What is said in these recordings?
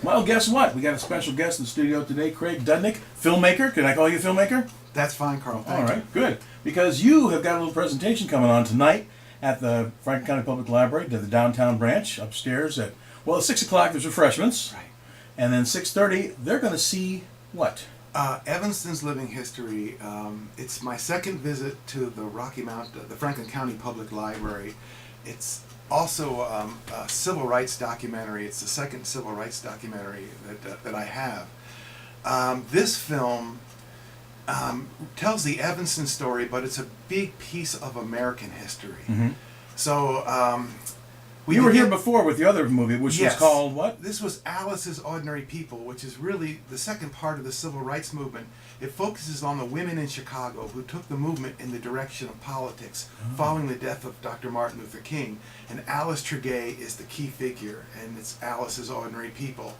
Well, guess what? We got a special guest in the studio today, Craig Dudnick, filmmaker. Can I call you filmmaker? That's fine, Carl. All right, good. Because you have got a little presentation coming on tonight at the Franklin County Public Library, to the downtown branch, upstairs at, well, at 6 o'clock there's refreshments. Right. And then 6:30, they're going to see what? Evanston's Living History. It's my second visit to the the Franklin County Public Library. It's also a civil rights documentary. It's the second civil rights documentary that I have. This film tells the Evanston story, but it's a big piece of American history. Mm-hmm. So You were here before with the other movie, which was called what? This was Alice's Ordinary People, which is really the second part of the civil rights movement. It focuses on the women in Chicago who took the movement in the direction of politics following the death of Dr. Martin Luther King. And Alice Tregay is the key figure, and it's Alice's Ordinary People.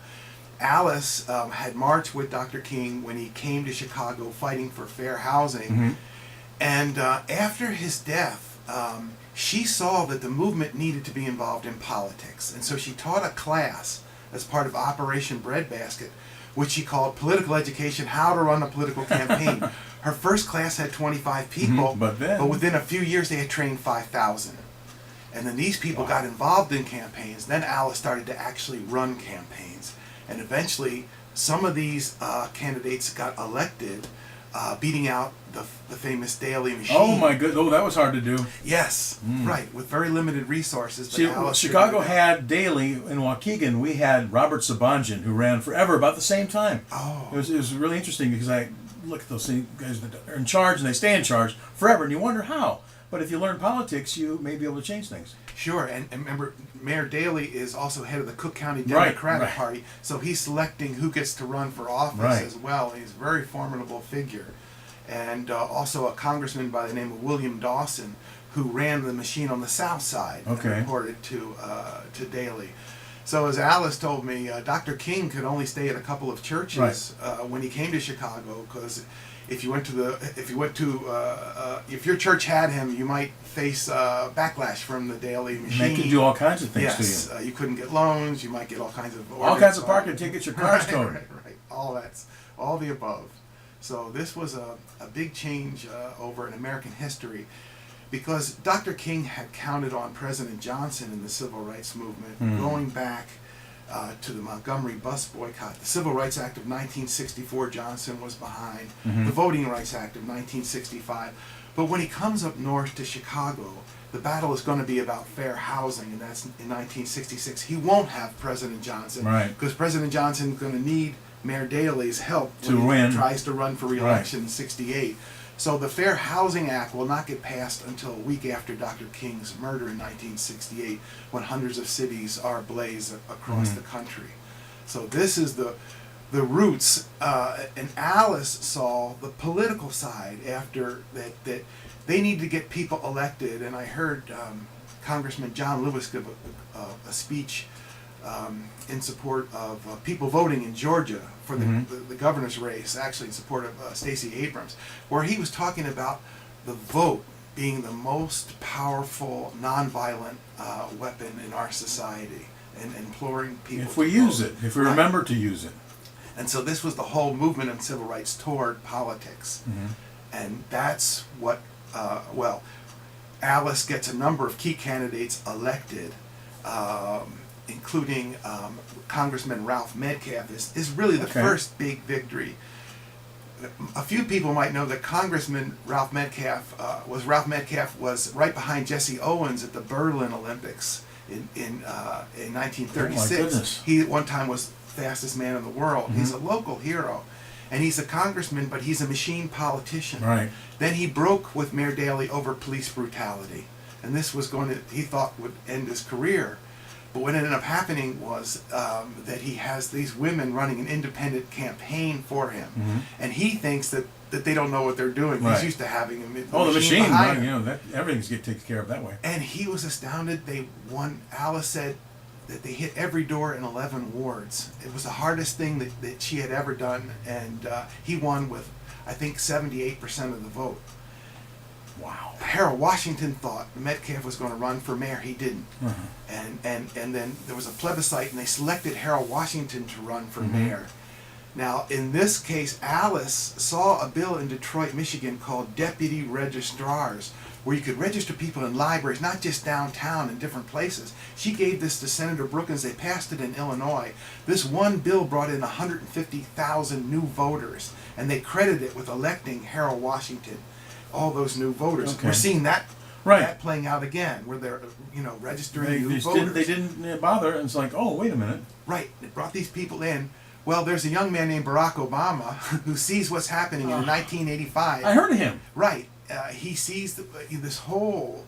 Alice had marched with Dr. King when he came to Chicago fighting for fair housing. Mm-hmm. And after his death, she saw that the movement needed to be involved in politics. And so she taught a class as part of Operation Breadbasket, which she called Political Education, How to Run a Political Campaign. Her first class had 25 people, but within a few years they had trained 5,000. And then these people got involved in campaigns. Then Alice started to actually run campaigns. And eventually some of these candidates got elected, beating out the famous Daley machine. Oh my goodness! Oh, that was hard to do. Yes, right, with very limited resources. But See, Chicago had Daley. In Waukegan, we had Robert Sabanjan, who ran forever about the same time. Oh. It was really interesting because I look at those guys that are in charge and they stay in charge forever, and you wonder how. But if you learn politics, you may be able to change things. Sure, and remember, Mayor Daley is also head of the Cook County Democratic Party, so he's selecting who gets to run for office as well. He's a very formidable figure. And also a congressman by the name of William Dawson, who ran the machine on the south side and reported to Daley. So as Alice told me, Dr. King could only stay at a couple of churches when he came to Chicago, because if your church had him, you might face backlash from the Daley machine. And they could do all kinds of things to you. You couldn't get loans. You might get all kinds of parking tickets. Your car's towed. Right. All the above. So this was a big change over in American history, because Dr. King had counted on President Johnson in the civil rights movement, going back to the Montgomery bus boycott. The Civil Rights Act of 1964, Johnson was behind. The Voting Rights Act of 1965. But when he comes up north to Chicago, the battle is going to be about fair housing, and that's in 1966. He won't have President Johnson, because President Johnson is going to need Mayor Daley's help when he tries to run for re-election in 68. So the Fair Housing Act will not get passed until a week after Dr. King's murder in 1968, when hundreds of cities are ablaze across the country. So this is the roots, and Alice saw the political side after that they need to get people elected. And I heard Congressman John Lewis give a speech in support of people voting in Georgia for the governor's race, actually in support of Stacey Abrams, where he was talking about the vote being the most powerful nonviolent weapon in our society, and imploring people if we use it, if we remember to use it. And so this was the whole movement of civil rights toward politics. And that's what, Alice gets a number of key candidates elected, including Congressman Ralph Metcalf is really the first big victory. A few people might know that Congressman Ralph Metcalf was right behind Jesse Owens at the Berlin Olympics in 1936. He at one time was fastest man in the world. He's a local hero, and he's a congressman, but he's a machine politician. Then he broke with Mayor Daley over police brutality, and this was he thought would end his career. But what ended up happening was that he has these women running an independent campaign for him, and he thinks that they don't know what they're doing. He's used to having the machine running, everything's taken care of that way. And he was astounded. They won. Alice said that they hit every door in 11 wards. It was the hardest thing that she had ever done, and he won with, I think, 78% of the vote. Wow. Harold Washington thought Metcalf was going to run for mayor. He didn't. Uh-huh. And then there was a plebiscite, and they selected Harold Washington to run for Mhm. mayor. Now, in this case, Alice saw a bill in Detroit, Michigan called Deputy Registrars, where you could register people in libraries, not just downtown in different places. She gave this to Senator Brookins. They passed it in Illinois. This one bill brought in 150,000 new voters, and they credited it with electing Harold Washington. All those new voters. Okay. We're seeing that, Right. that playing out again, where they're registering They new just voters. didn't bother, and it's like, oh, wait a minute. Right. It brought these people in. Well, there's a young man named Barack Obama who sees what's happening in 1985. I heard of him. Right. He sees this whole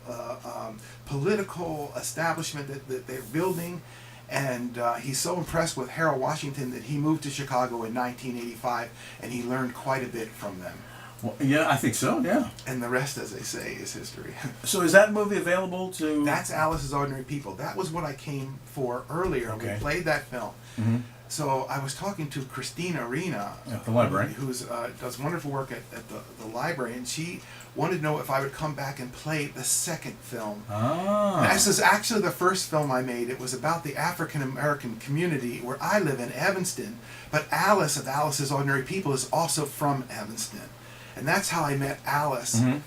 political establishment that they're building, and he's so impressed with Harold Washington that he moved to Chicago in 1985, and he learned quite a bit from them. Well, yeah, I think so, yeah. And the rest, as they say, is history. So is that movie available to... That's Alice's Ordinary People. That was what I came for earlier. Okay. We played that film. Mm-hmm. So I was talking to Christina Arena At the library. who does wonderful work at the library, and she wanted to know if I would come back and play the second film. Ah. This is actually the first film I made. It was about the African American community where I live in Evanston, but Alice of Alice's Ordinary People is also from Evanston. And that's how I met Alice. Mm-hmm.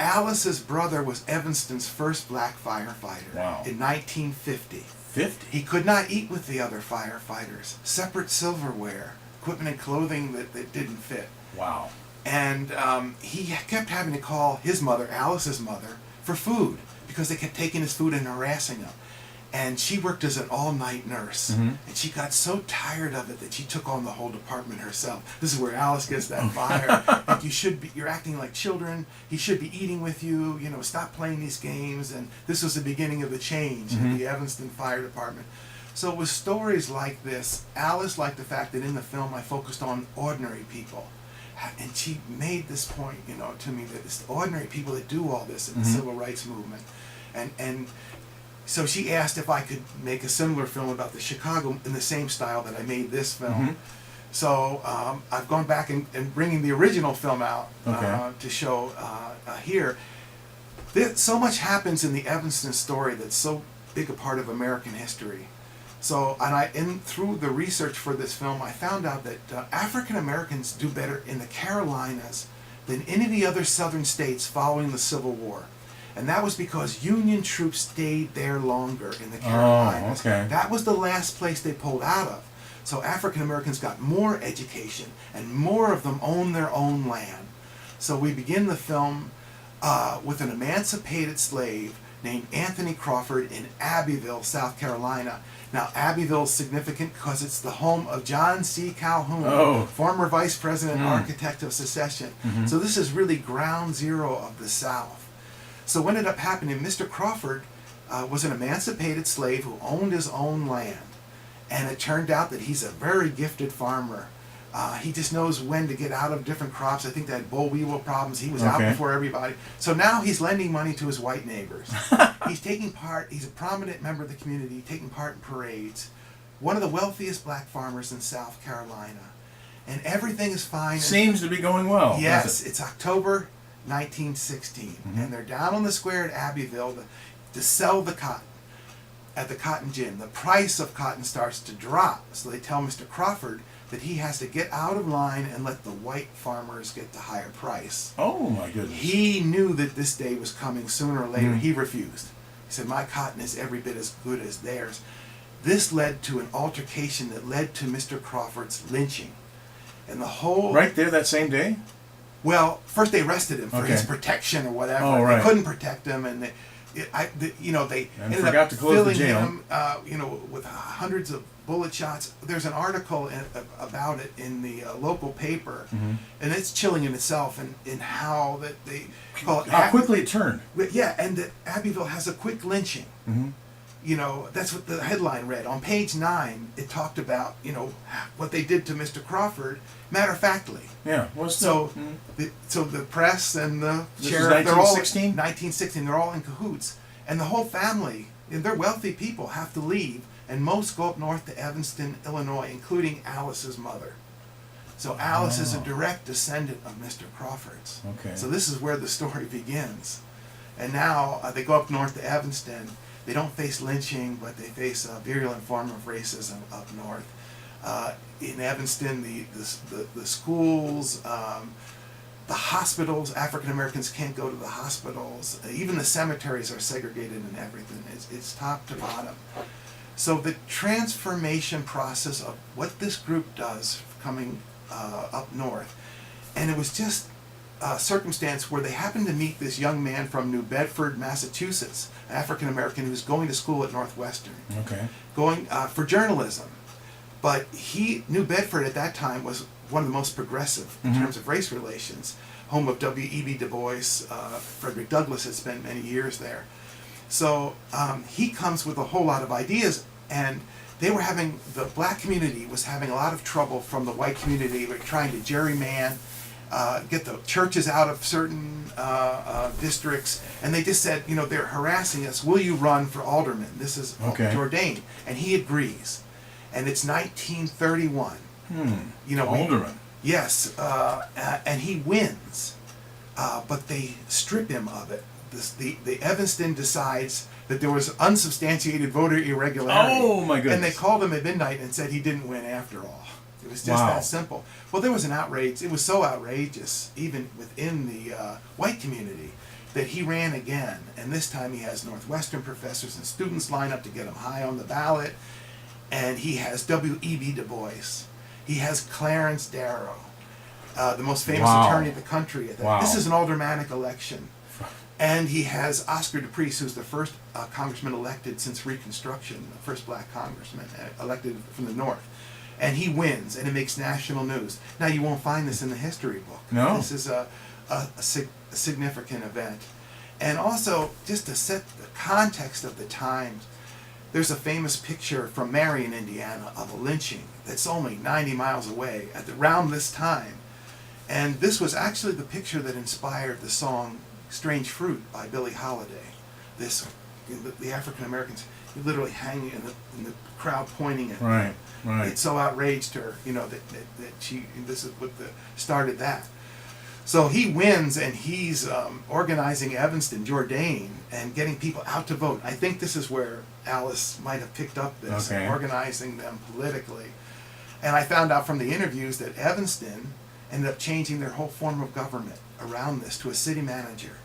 Alice's brother was Evanston's first black firefighter Wow. in 1950. 50? He could not eat with the other firefighters. Separate silverware, equipment and clothing that didn't fit. Wow. And he kept having to call his mother, Alice's mother, for food because they kept taking his food and harassing him. And she worked as an all-night nurse. Mm-hmm. And she got so tired of it that she took on the whole department herself. This is where Alice gets that fire. Like, you're acting like children. He should be eating with you. Stop playing these games. And this was the beginning of the change in the Evanston Fire Department. So with stories like this, Alice liked the fact that in the film I focused on ordinary people. And she made this point, to me, that it's the ordinary people that do all this in the civil rights movement. And so she asked if I could make a similar film about the Chicago in the same style that I made this film. Mm-hmm. So I've gone back and bringing the original film out to show here. So much happens in the Evanston story that's so big a part of American history. So, through the research for this film, I found out that African Americans do better in the Carolinas than any of the other southern states following the Civil War. And that was because Union troops stayed there longer in the Carolinas. Oh, okay. That was the last place they pulled out of. So African Americans got more education, and more of them owned their own land. So we begin the film with an emancipated slave named Anthony Crawford in Abbeville, South Carolina. Now, Abbeville is significant because it's the home of John C. Calhoun, former vice president and architect of secession. Mm-hmm. So this is really ground zero of the South. So what ended up happening, Mr. Crawford was an emancipated slave who owned his own land. And it turned out that he's a very gifted farmer. He just knows when to get out of different crops. I think they had boll weevil problems. He was out before everybody. So now he's lending money to his white neighbors. He's taking part, he's a prominent member of the community, taking part in parades. One of the wealthiest black farmers in South Carolina. And everything is fine. Seems to be going well. Yes, it's October 1916. And they're down on the square at Abbeville to sell the cotton at the cotton gin. The price of cotton starts to drop. So they tell Mr. Crawford that he has to get out of line and let the white farmers get the higher price. Oh my goodness. He knew that this day was coming sooner or later. He refused. He said, my cotton is every bit as good as theirs. This led to an altercation that led to Mr. Crawford's lynching. And the whole... Right there that same day? Well, first they arrested him for his protection or whatever. Oh, right. They couldn't protect him, and they ended forgot up to close the filling jail. him, with hundreds of bullet shots. There's an article about it in the local paper, and it's chilling in itself, in how that they call it how quickly it turned. Yeah, and that Abbeville has a quick lynching. That's what the headline read. On page 9, it talked about, what they did to Mr. Crawford, matter-of-factly. Yeah. So the press and the This sheriff, is 1916? 1916, they're all in cahoots. And the whole family, and they're wealthy people, have to leave, and most go up north to Evanston, Illinois, including Alice's mother. So Alice is a direct descendant of Mr. Crawford's. Okay. So this is where the story begins. And now they go up north to Evanston. They don't face lynching, but they face a virulent form of racism up north. In Evanston, the schools, the hospitals, African Americans can't go to the hospitals. Even the cemeteries are segregated and everything. It's top to bottom. So the transformation process of what this group does coming up north, and it was just a circumstance where they happened to meet this young man from New Bedford, Massachusetts, African American who was going to school at Northwestern, going for journalism. But New Bedford at that time was one of the most progressive in terms of race relations, home of W.E.B. Du Bois. Frederick Douglass had spent many years there. So he comes with a whole lot of ideas, and the black community was having a lot of trouble from the white community. They were trying to gerryman, get the churches out of certain districts, and they just said, they're harassing us. Will you run for alderman? This is Jourdain, and he agrees. And it's 1931. Alderman. Yes, and he wins, but they strip him of it. The Evanston decides that there was unsubstantiated voter irregularity. Oh my goodness! And they called him at midnight and said he didn't win after all. It was just that simple. Well, there was an outrage. It was so outrageous, even within the white community, that he ran again. And this time he has Northwestern professors and students line up to get him high on the ballot. And he has W.E.B. Du Bois. He has Clarence Darrow, the most famous attorney in the country. This is an aldermanic election. And he has Oscar DePriest, who's the first congressman elected since Reconstruction, the first black congressman elected from the North. And he wins, and it makes national news. Now, you won't find this in the history book. No. This is a significant event. And also, just to set the context of the times, there's a famous picture from Marion, Indiana, of a lynching that's only 90 miles away at around this time. And this was actually the picture that inspired the song Strange Fruit by Billie Holiday. The African Americans literally hanging in the crowd pointing at her. Right. It so outraged her, that this is what started that. So he wins, and he's organizing Evanston, Jourdain, and getting people out to vote. I think this is where Alice might have picked up this, organizing them politically. And I found out from the interviews that Evanston ended up changing their whole form of government around this to a city manager,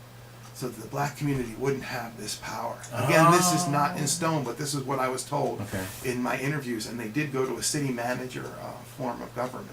so that the black community wouldn't have this power. Again, this is not in stone, but this is what I was told in my interviews, and they did go to a city manager form of government.